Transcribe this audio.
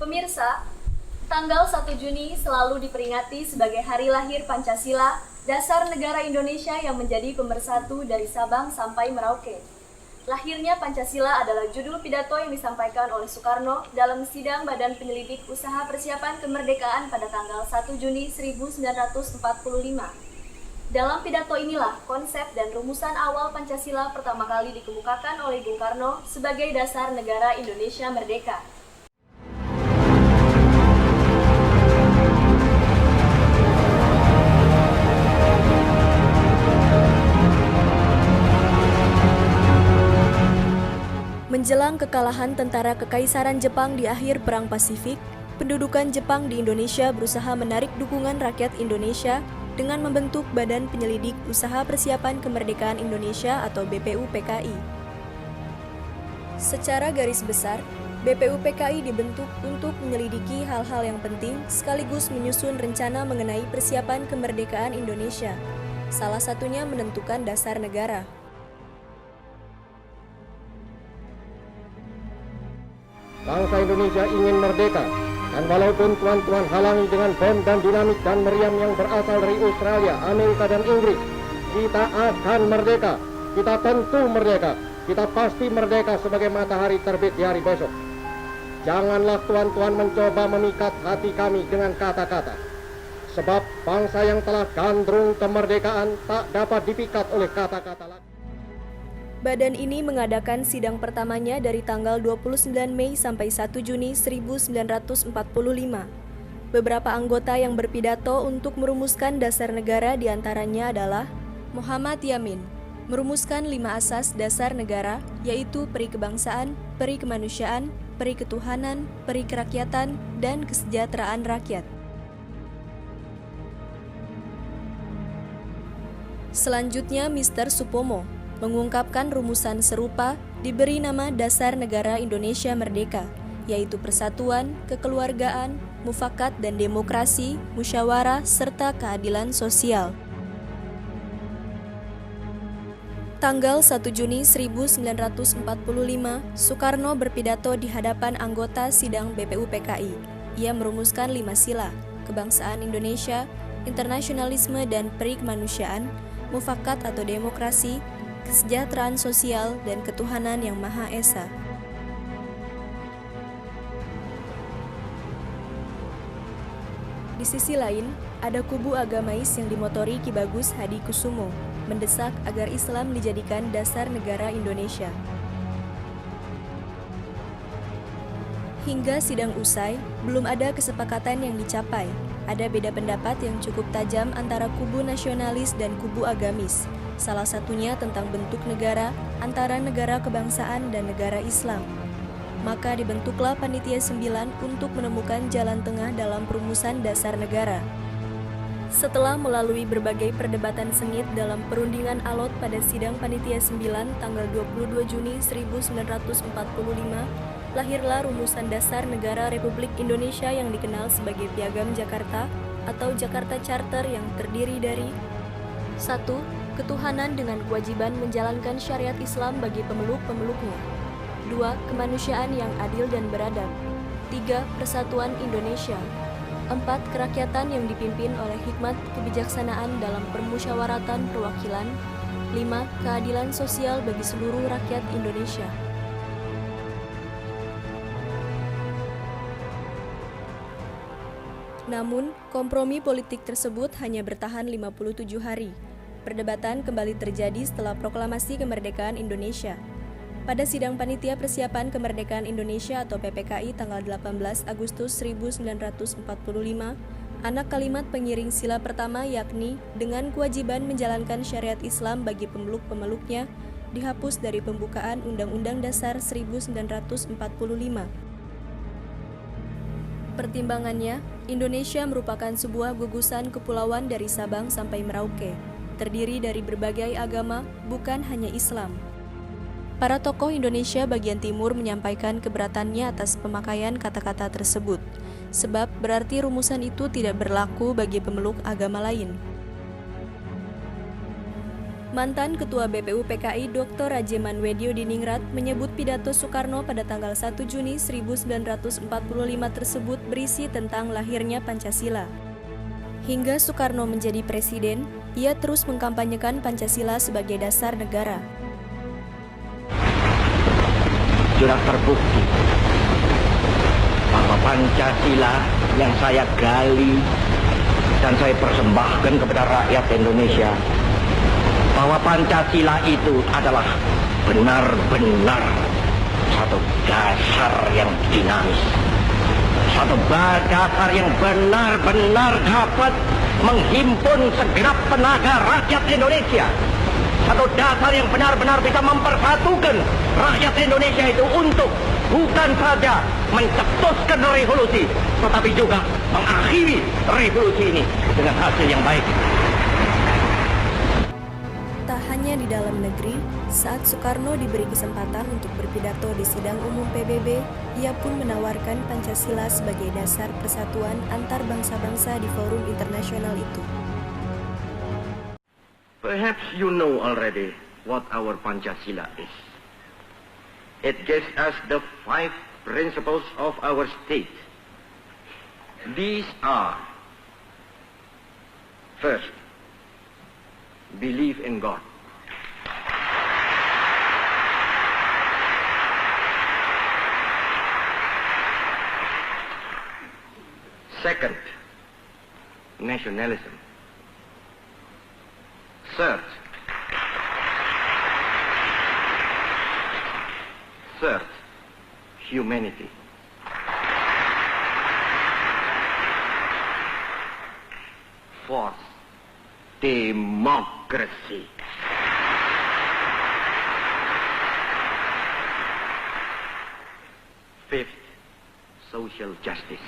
Pemirsa, tanggal 1 Juni selalu diperingati sebagai hari lahir Pancasila, dasar negara Indonesia yang menjadi pemersatu dari Sabang sampai Merauke. Lahirnya Pancasila adalah judul pidato yang disampaikan oleh Soekarno dalam sidang Badan Penyelidik Usaha Persiapan Kemerdekaan pada tanggal 1 Juni 1945. Dalam pidato inilah konsep dan rumusan awal Pancasila pertama kali dikemukakan oleh Bung Karno sebagai dasar negara Indonesia merdeka. Menjelang kekalahan tentara Kekaisaran Jepang di akhir Perang Pasifik, pendudukan Jepang di Indonesia berusaha menarik dukungan rakyat Indonesia dengan membentuk Badan Penyelidik Usaha Persiapan Kemerdekaan Indonesia atau BPUPKI. Secara garis besar, BPUPKI dibentuk untuk menyelidiki hal-hal yang penting sekaligus menyusun rencana mengenai persiapan kemerdekaan Indonesia, salah satunya menentukan dasar negara. Bangsa Indonesia ingin merdeka, dan walaupun tuan-tuan halangi dengan bom dan dinamit dan meriam yang berasal dari Australia, Amerika, dan Inggris, kita akan merdeka. Kita tentu merdeka. Kita pasti merdeka sebagai matahari terbit di hari besok. Janganlah tuan-tuan mencoba memikat hati kami dengan kata-kata. Sebab bangsa yang telah gandrung kemerdekaan tak dapat dipikat oleh kata-kata lagi. Badan ini mengadakan sidang pertamanya dari tanggal 29 Mei sampai 1 Juni 1945. Beberapa anggota yang berpidato untuk merumuskan dasar negara diantaranya adalah Muhammad Yamin, merumuskan 5 asas dasar negara, yaitu peri kebangsaan, peri kemanusiaan, peri ketuhanan, peri kerakyatan, dan kesejahteraan rakyat. Selanjutnya Mr. Supomo mengungkapkan rumusan serupa diberi nama Dasar Negara Indonesia Merdeka, yaitu persatuan, kekeluargaan, mufakat dan demokrasi, musyawarah, serta keadilan sosial. Tanggal 1 Juni 1945, Soekarno berpidato di hadapan anggota sidang BPUPKI. Ia merumuskan 5 sila, kebangsaan Indonesia, internasionalisme dan peri kemanusiaan, mufakat atau demokrasi, kesejahteraan sosial, dan ketuhanan yang Maha Esa. Di sisi lain, ada kubu agamais yang dimotori Ki Bagus Hadi Kusumo, mendesak agar Islam dijadikan dasar negara Indonesia. Hingga sidang usai, belum ada kesepakatan yang dicapai. Ada beda pendapat yang cukup tajam antara kubu nasionalis dan kubu agamis, salah satunya tentang bentuk negara antara negara kebangsaan dan negara Islam. Maka dibentuklah Panitia 9 untuk menemukan jalan tengah dalam perumusan dasar negara. Setelah melalui berbagai perdebatan sengit dalam perundingan alot pada sidang Panitia 9 tanggal 22 Juni 1945, lahirlah rumusan dasar negara Republik Indonesia yang dikenal sebagai Piagam Jakarta atau Jakarta Charter yang terdiri dari 1. Ketuhanan dengan kewajiban menjalankan syariat Islam bagi pemeluk-pemeluknya. 2. Kemanusiaan yang adil dan beradab. 3. Persatuan Indonesia. 4. Kerakyatan yang dipimpin oleh hikmat kebijaksanaan dalam permusyawaratan perwakilan. 5. Keadilan sosial bagi seluruh rakyat Indonesia. Namun, kompromi politik tersebut hanya bertahan 57 hari. Perdebatan kembali terjadi setelah proklamasi kemerdekaan Indonesia. Pada sidang Panitia Persiapan Kemerdekaan Indonesia atau PPKI tanggal 18 Agustus 1945, anak kalimat pengiring sila pertama yakni dengan kewajiban menjalankan syariat Islam bagi pemeluk-pemeluknya dihapus dari pembukaan Undang-Undang Dasar 1945. Pertimbangannya, Indonesia merupakan sebuah gugusan kepulauan dari Sabang sampai Merauke, terdiri dari berbagai agama, bukan hanya Islam. Para tokoh Indonesia bagian timur menyampaikan keberatannya atas pemakaian kata-kata tersebut, sebab berarti rumusan itu tidak berlaku bagi pemeluk agama lain. Mantan Ketua BPU PKI Dr. Rajeman Wedyo Diningrat menyebut pidato Soekarno pada tanggal 1 Juni 1945 tersebut berisi tentang lahirnya Pancasila. Hingga Soekarno menjadi presiden, ia terus mengkampanyekan Pancasila sebagai dasar negara. Sudah terbukti bahwa Pancasila yang saya gali dan saya persembahkan kepada rakyat Indonesia, bahwa Pancasila itu adalah benar-benar satu dasar yang dinamis, satu dasar yang benar-benar dapat menghimpun segenap tenaga rakyat Indonesia, satu dasar yang benar-benar bisa mempersatukan rakyat Indonesia itu untuk bukan saja mencetuskan revolusi, tetapi juga mengakhiri revolusi ini dengan hasil yang baik. Tak hanya di dalam negeri, saat Soekarno diberi kesempatan untuk berpidato di sidang umum PBB, ia pun menawarkan Pancasila sebagai dasar persatuan antar bangsa-bangsa di forum internasional itu. Perhaps you know already what our Pancasila is. It gives us the 5 principles of our state. These are: first, believe in God. Second, nationalism. Third, humanity. Fourth, democracy. Fifth, social justice.